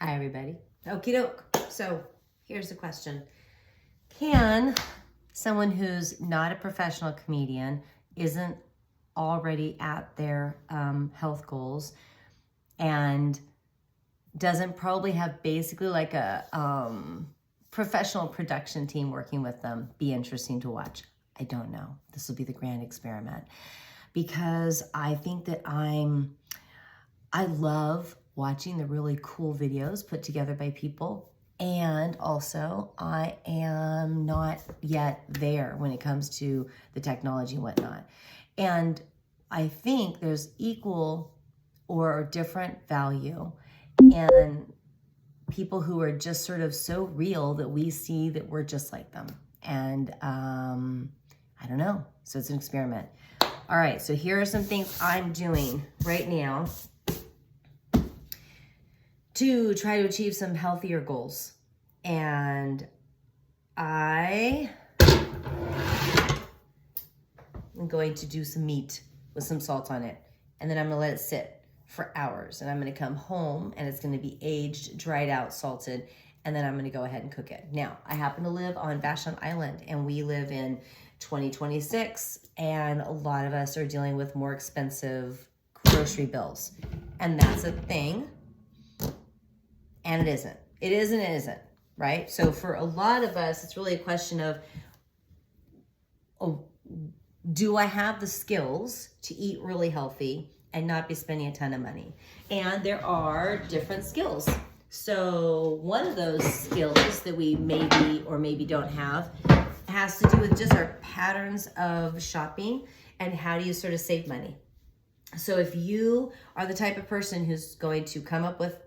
Hi, everybody. Okie doke. So here's the question. Can someone who's not a professional comedian, isn't already at their health goals, and doesn't probably have basically like a professional production team working with them, be interesting to watch? I don't know. This will be the grand experiment, because I think that I love watching the really cool videos put together by people. And also, I am not yet there when it comes to the technology and whatnot. And I think there's equal or different value in people who are just sort of so real that we see that we're just like them. And I don't know. So it's an experiment. All right, so here are some things I'm doing right now to try to achieve some healthier goals. And I am going to do some meat with some salt on it. And then I'm gonna let it sit for hours. And I'm gonna come home and it's gonna be aged, dried out, salted, and then I'm gonna go ahead and cook it. Now, I happen to live on Vashon Island, and we live in 2026, and a lot of us are dealing with more expensive grocery bills. And that's a thing. And it isn't. It is and it isn't, right? So for a lot of us, it's really a question of, oh, do I have the skills to eat really healthy and not be spending a ton of money? And there are different skills. So one of those skills that we maybe or maybe don't have has to do with just our patterns of shopping and how do you sort of save money. So if you are the type of person who's going to come up with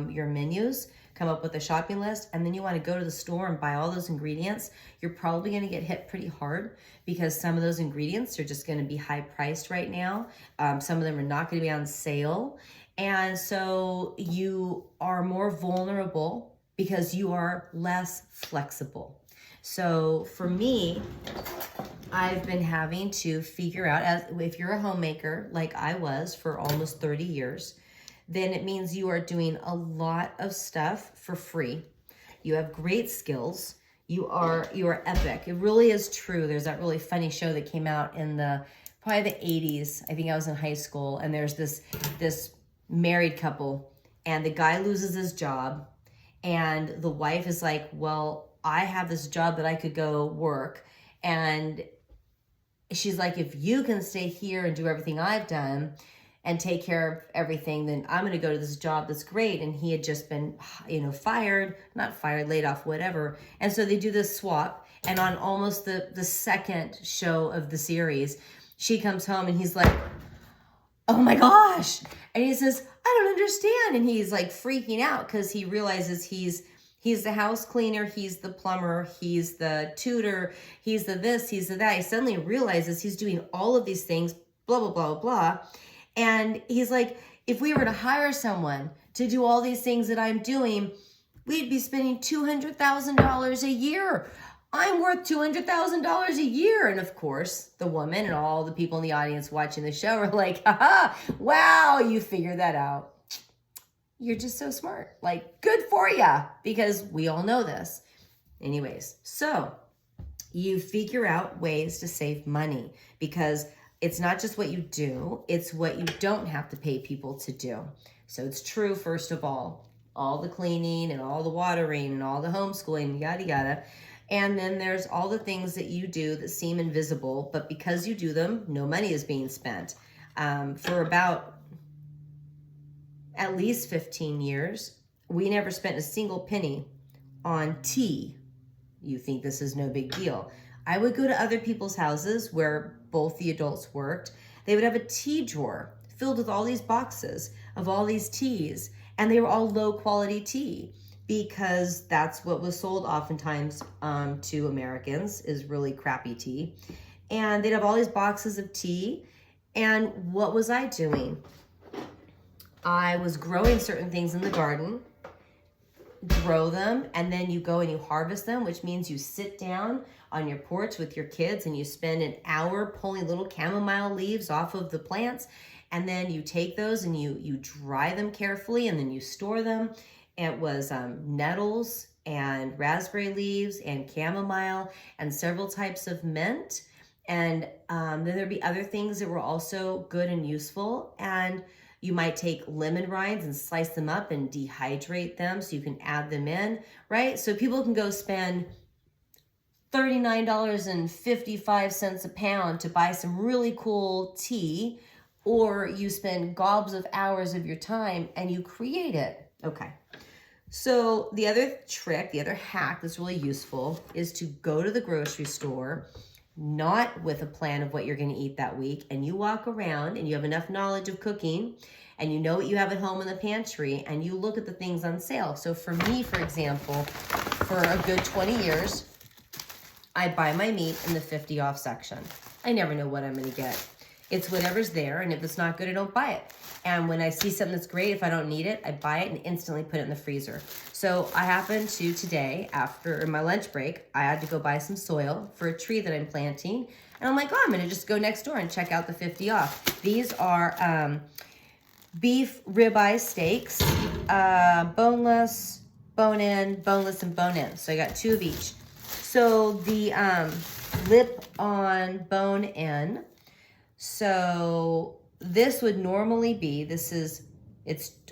your menus, come up with a shopping list, and then you want to go to the store and buy all those ingredients, you're probably going to get hit pretty hard, because some of those ingredients are just going to be high priced right now. Some of them are not going to be on sale. And so you are more vulnerable because you are less flexible. So for me, I've been having to figure out, as if you're a homemaker like I was for almost 30 years, then it means you are doing a lot of stuff for free. You have great skills. You are epic. It really is true. There's that really funny show that came out in probably the 80s. I think I was in high school, and there's this married couple, and the guy loses his job, and the wife is like, well, I have this job that I could go work. And she's like, if you can stay here and do everything I've done and take care of everything, then I'm going to go to this job that's great. And he had just been, laid off, whatever. And so they do this swap. And on almost the second show of the series, she comes home and he's like, oh my gosh. And he says, I don't understand. And he's like freaking out because he realizes he's the house cleaner, he's the plumber, he's the tutor, he's the this, he's the that. He suddenly realizes he's doing all of these things, blah, blah, blah, blah. And he's like, if we were to hire someone to do all these things that I'm doing, we'd be spending $200,000 a year. I'm worth $200,000 a year. And of course, the woman and all the people in the audience watching the show are like, haha, wow, you figured that out. You're just so smart. Like, good for ya, because we all know this. Anyways, so you figure out ways to save money, because it's not just what you do, it's what you don't have to pay people to do. So it's true, first of all the cleaning and all the watering and all the homeschooling, yada, yada. And then there's all the things that you do that seem invisible, but because you do them, no money is being spent. For about at least 15 years, we never spent a single penny on tea. You think this is no big deal. I would go to other people's houses where both the adults worked. They would have a tea drawer filled with all these boxes of all these teas, and they were all low quality tea, because that's what was sold oftentimes to Americans, is really crappy tea. And they'd have all these boxes of tea. And what was I doing? I was growing certain things in the garden, grow them, and then you go and you harvest them, which means you sit down on your porch with your kids and you spend an hour pulling little chamomile leaves off of the plants. And then you take those and you dry them carefully, and then you store them. It was nettles and raspberry leaves and chamomile and several types of mint. And then there'd be other things that were also good and useful. And you might take lemon rinds and slice them up and dehydrate them so you can add them in, right? So people can go spend $39.55 a pound to buy some really cool tea, or you spend gobs of hours of your time and you create it. Okay. So the other trick, the other hack that's really useful is to go to the grocery store, not with a plan of what you're going to eat that week, and you walk around and you have enough knowledge of cooking and you know what you have at home in the pantry, and you look at the things on sale. So for me, for example, for a good 20 years, I buy my meat in the 50 off section. I never know what I'm going to get. It's whatever's there, and if it's not good, I don't buy it. And when I see something that's great, if I don't need it, I buy it and instantly put it in the freezer. So I happened to today, after my lunch break, I had to go buy some soil for a tree that I'm planting. And I'm like, oh, I'm going to just go next door and check out the 50 off. These are beef ribeye steaks, boneless, bone-in, boneless, and bone-in. So I got 2 of each. So the lip on bone-in, so this would normally be, it's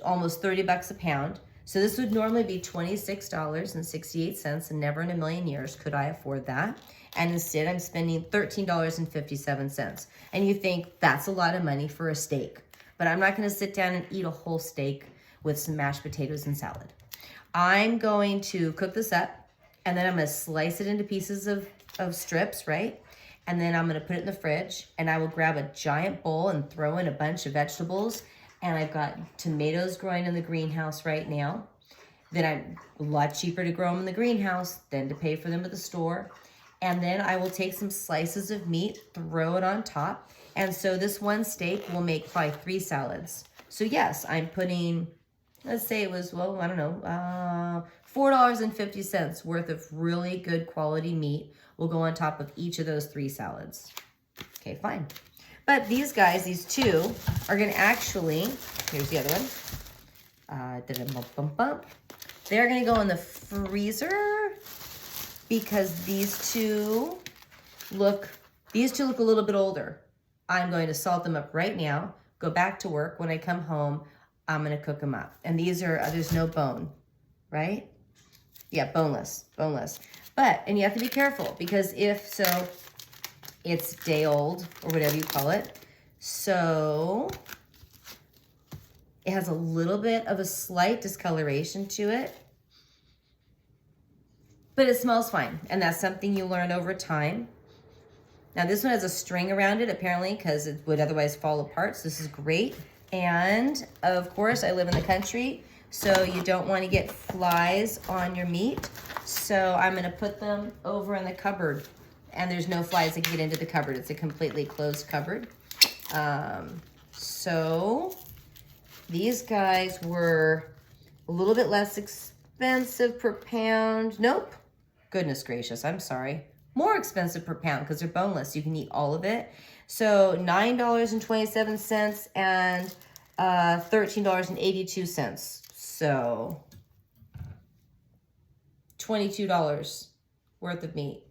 almost 30 bucks a pound. So this would normally be $26.68, and never in a million years could I afford that. And instead I'm spending $13.57. And you think that's a lot of money for a steak, but I'm not gonna sit down and eat a whole steak with some mashed potatoes and salad. I'm going to cook this up, and then I'm gonna slice it into pieces of strips, right? And then I'm gonna put it in the fridge, and I will grab a giant bowl and throw in a bunch of vegetables. And I've got tomatoes growing in the greenhouse right now. Then I'm a lot cheaper to grow them in the greenhouse than to pay for them at the store. And then I will take some slices of meat, throw it on top. And so this one steak will make probably 3 salads. So yes, I'm putting, let's say it was, well, I don't know, $4.50 worth of really good quality meat will go on top of each of those 3 salads. Okay, fine. But these guys, these 2, are gonna actually, here's the other one. They're gonna go in the freezer because these two look a little bit older. I'm going to salt them up right now, go back to work. When I come home, I'm gonna cook them up. And these are, there's no bone, right? Yeah, boneless. But, and you have to be careful because it's day old or whatever you call it. So it has a little bit of a slight discoloration to it, but it smells fine. And that's something you learn over time. Now this one has a string around it apparently because it would otherwise fall apart. So this is great. And of course I live in the country, so you don't want to get flies on your meat. So I'm gonna put them over in the cupboard, and there's no flies that can get into the cupboard. It's a completely closed cupboard. So these guys were a little bit less expensive per pound. Nope, goodness gracious, I'm sorry. More expensive per pound because they're boneless. You can eat all of it. So $9.27 and $13.82. So $22 worth of meat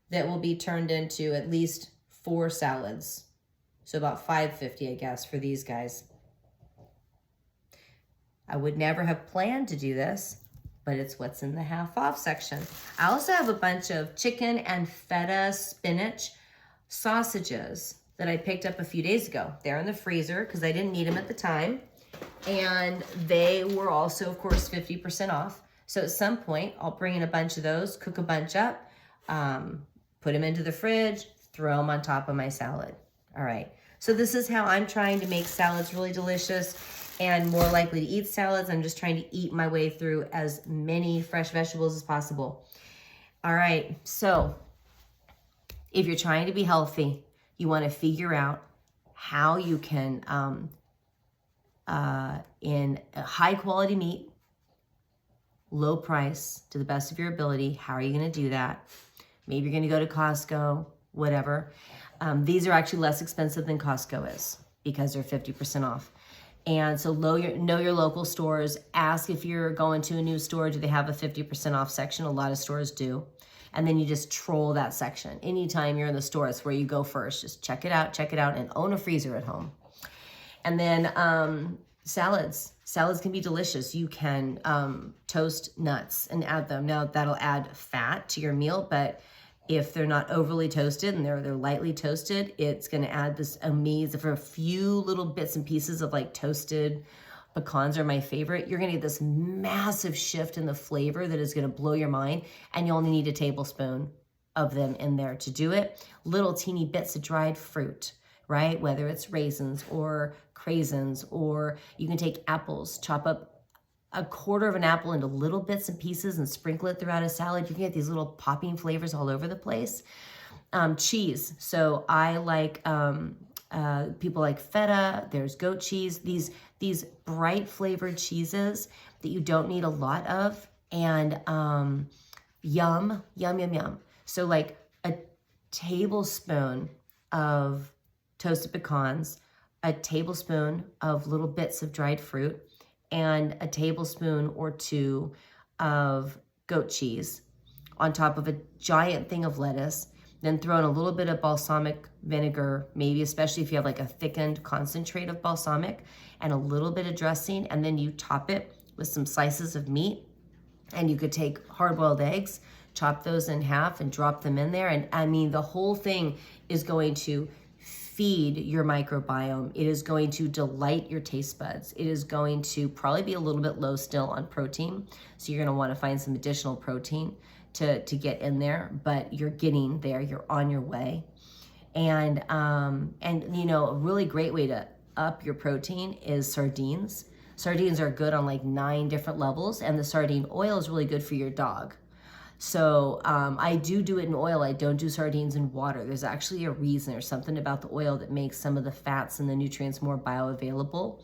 that will be turned into at least 4 salads. So about $5.50, I guess, for these guys. I would never have planned to do this, but it's what's in the half off section. I also have a bunch of chicken and feta spinach sausages that I picked up a few days ago. They're in the freezer because I didn't need them at the time. And they were also, of course, 50% off. So at some point, I'll bring in a bunch of those, cook a bunch up, put them into the fridge, throw them on top of my salad. All right. So this is how I'm trying to make salads really delicious and more likely to eat salads. I'm just trying to eat my way through as many fresh vegetables as possible. All right. So if you're trying to be healthy, you want to figure out how you can, in a high quality meat, low price to the best of your ability. How are you going to do that? Maybe you're going to go to Costco, whatever. These are actually less expensive than Costco is because they're 50% off. And so know your local stores. Ask if you're going to a new store, do they have a 50% off section? A lot of stores do. And then you just troll that section. Anytime you're in the store, it's where you go first. Just check it out, and own a freezer at home. And then salads. Salads can be delicious. You can toast nuts and add them. Now that'll add fat to your meal, but if they're not overly toasted and they're lightly toasted, it's gonna add this amazing, for a few little bits and pieces of like toasted pecans are my favorite, you're gonna get this massive shift in the flavor that is gonna blow your mind, and you only need a tablespoon of them in there to do it. Little teeny bits of dried fruit, right? Whether it's raisins or craisins, or you can take apples, chop up a quarter of an apple into little bits and pieces and sprinkle it throughout a salad. You can get these little popping flavors all over the place. Cheese. So I like, people like feta, there's goat cheese, these bright flavored cheeses that you don't need a lot of, and yum. So like a tablespoon of toasted pecans, a tablespoon of little bits of dried fruit, and a tablespoon or two of goat cheese on top of a giant thing of lettuce. Then throw in a little bit of balsamic vinegar, maybe especially if you have like a thickened concentrate of balsamic, and a little bit of dressing, and then you top it with some slices of meat. And you could take hard-boiled eggs, chop those in half and drop them in there. And I mean, the whole thing is going to feed your microbiome. It is going to delight your taste buds. It is going to probably be a little bit low still on protein. So you're gonna wanna find some additional protein to get in there, but you're getting there, you're on your way. And you know, a really great way to up your protein is sardines. Sardines are good on like 9 different levels, and the sardine oil is really good for your dog. So I do it in oil. I don't do sardines in water. There's actually a reason. There's something about the oil that makes some of the fats and the nutrients more bioavailable.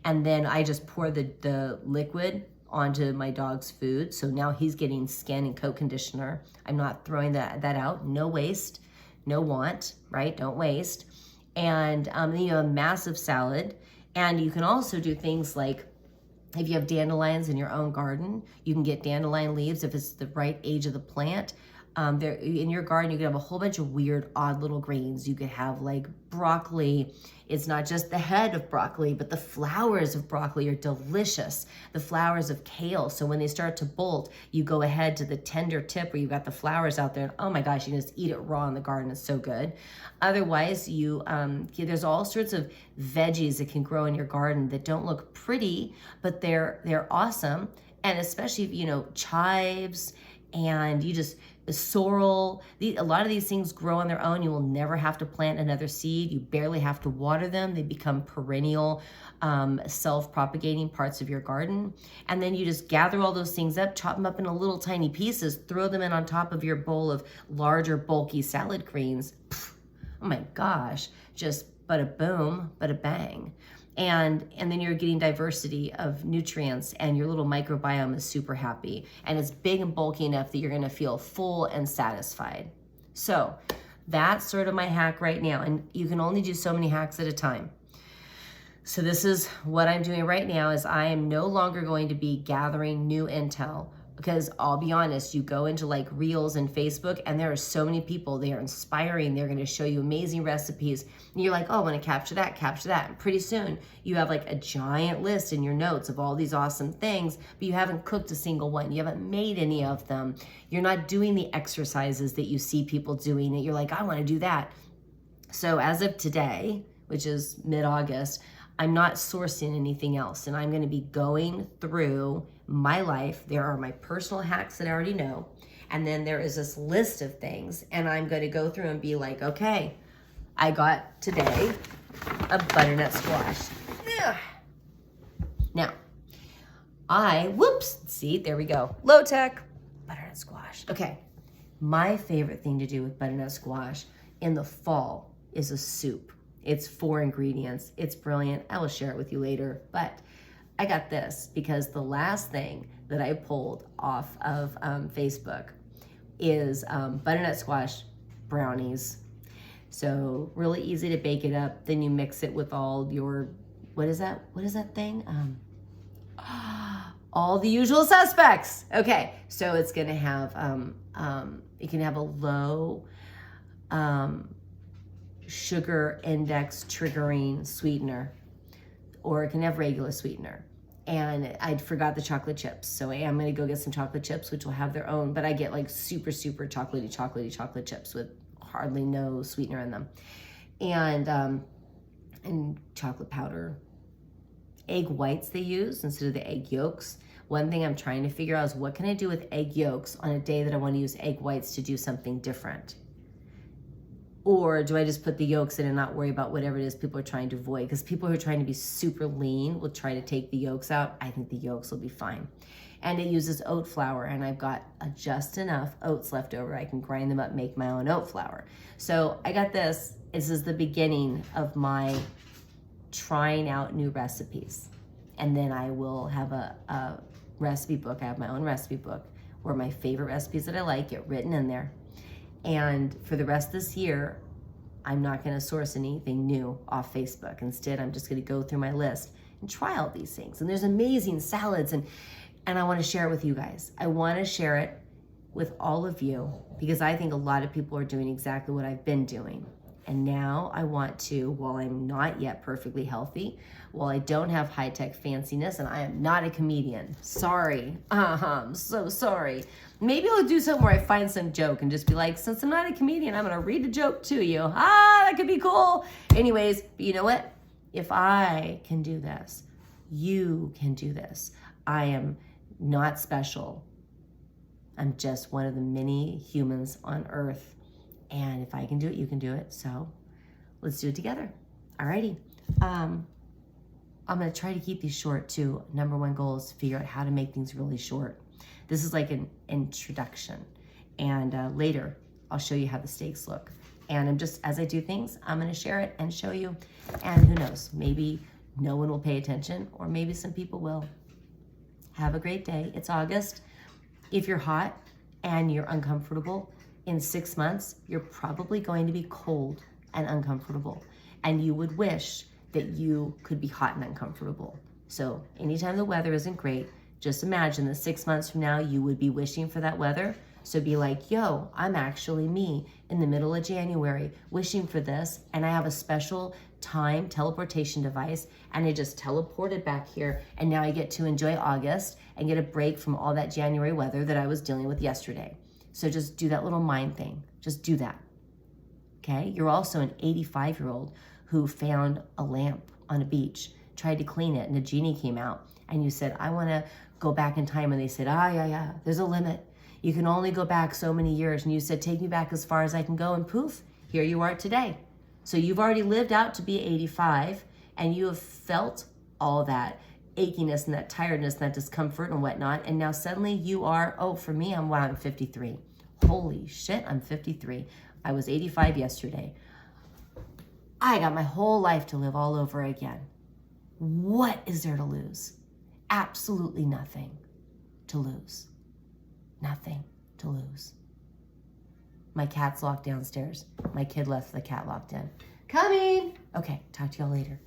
And then I just pour the liquid onto my dog's food. So now he's getting skin and coat conditioner. I'm not throwing that out. No waste, no want, right? Don't waste. And you know, a massive salad. And you can also do things like, if you have dandelions in your own garden, you can get dandelion leaves if it's the right age of the plant. There in your garden, you could have a whole bunch of weird, odd little greens. You could have like broccoli. It's not just the head of broccoli, but the flowers of broccoli are delicious. The flowers of kale. So when they start to bolt, you go ahead to the tender tip where you've got the flowers out there, and oh my gosh, you can just eat it raw in the garden. It's so good. Otherwise, there's all sorts of veggies that can grow in your garden that don't look pretty, but they're awesome. And especially, you know, chives, and sorrel, a lot of these things grow on their own. You will never have to plant another seed. You barely have to water them. They become perennial, self-propagating parts of your garden. And then you just gather all those things up, chop them up into little tiny pieces, throw them in on top of your bowl of larger, bulky salad greens. Oh my gosh, just bada boom, bada bang. And then you're getting diversity of nutrients, and your little microbiome is super happy, and it's big and bulky enough that you're gonna feel full and satisfied. So that's sort of my hack right now, and you can only do so many hacks at a time. So this is what I'm doing right now, is I am no longer going to be gathering new intel, because I'll be honest, you go into like Reels and Facebook, and there are so many people, they are inspiring, they're gonna show you amazing recipes, and you're like, oh, I wanna capture that. And pretty soon, you have like a giant list in your notes of all these awesome things, but you haven't cooked a single one, you haven't made any of them, you're not doing the exercises that you see people doing, that you're like, I wanna do that. So as of today, which is mid-August, I'm not sourcing anything else, and I'm gonna be going through my life. There are my personal hacks that I already know, and then there is this list of things, and I'm gonna go through and be like, okay, I got today a butternut squash. Ugh. Now, see, there we go. Low tech, butternut squash. Okay, my favorite thing to do with butternut squash in the fall is a soup. It's 4 ingredients. It's brilliant. I will share it with you later. But I got this because the last thing that I pulled off of Facebook is butternut squash brownies. So really easy to bake it up. Then you mix it with all your what is that thing? All the usual suspects. Okay, so it's gonna have, it can have a low sugar index triggering sweetener, or it can have regular sweetener. And I forgot the chocolate chips, so I am gonna go get some chocolate chips, which will have their own, but I get like super, super chocolatey chocolate chips with hardly no sweetener in them. And chocolate powder. Egg whites they use instead of the egg yolks. One thing I'm trying to figure out is what can I do with egg yolks on a day that I want to use egg whites to do something different? Or do I just put the yolks in and not worry about whatever it is people are trying to avoid? Because people who are trying to be super lean will try to take the yolks out. I think the yolks will be fine. And it uses oat flour, and I've got just enough oats left over. I can grind them up, make my own oat flour. So I got this. This is the beginning of my trying out new recipes. And then I will have a recipe book. I have my own recipe book where my favorite recipes that I like get written in there. And for the rest of this year, I'm not going to source anything new off Facebook. Instead, I'm just going to go through my list and try all these things. And there's amazing salads, and I want to share it with you guys. I want to share it with all of you because I think a lot of people are doing exactly what I've been doing. And now I want to, while I'm not yet perfectly healthy, while I don't have high-tech fanciness, and I am not a comedian. Sorry. I'm so sorry. Maybe I'll do something where I find some joke and just be like, since I'm not a comedian, I'm going to read a joke to you. That could be cool. Anyways, but you know what? If I can do this, you can do this. I am not special. I'm just one of the many humans on earth. And if I can do it, you can do it. So let's do it together. Alrighty. I'm going to try to keep these short too. Number one goal is to figure out how to make things really short. This is like an introduction. And later, I'll show you how the steaks look. And I'm just, as I do things, I'm going to share it and show you. And who knows, maybe no one will pay attention, or maybe some people will. Have a great day. It's August. If you're hot and you're uncomfortable, in 6 months, you're probably going to be cold and uncomfortable. And you would wish that you could be hot and uncomfortable. So anytime the weather isn't great, just imagine that 6 months from now, you would be wishing for that weather. So be like, yo, I'm actually me in the middle of January wishing for this. And I have a special time teleportation device. And I just teleported back here. And now I get to enjoy August and get a break from all that January weather that I was dealing with yesterday. So just do that little mind thing. Just do that. Okay? You're also an 85-year-old who found a lamp on a beach, tried to clean it, and a genie came out. And you said, I want to go back in time. And they said, yeah, there's a limit. You can only go back so many years. And you said, take me back as far as I can go. And poof, here you are today. So you've already lived out to be 85, and you have felt all that achiness and that tiredness and that discomfort and whatnot. And now suddenly you are, for me, I'm 53. Holy shit, I'm 53. I was 85 yesterday. I got my whole life to live all over again. What is there to lose? Absolutely nothing to lose. Nothing to lose. My cat's locked downstairs. My kid left the cat locked in. Coming! Okay, talk to y'all later.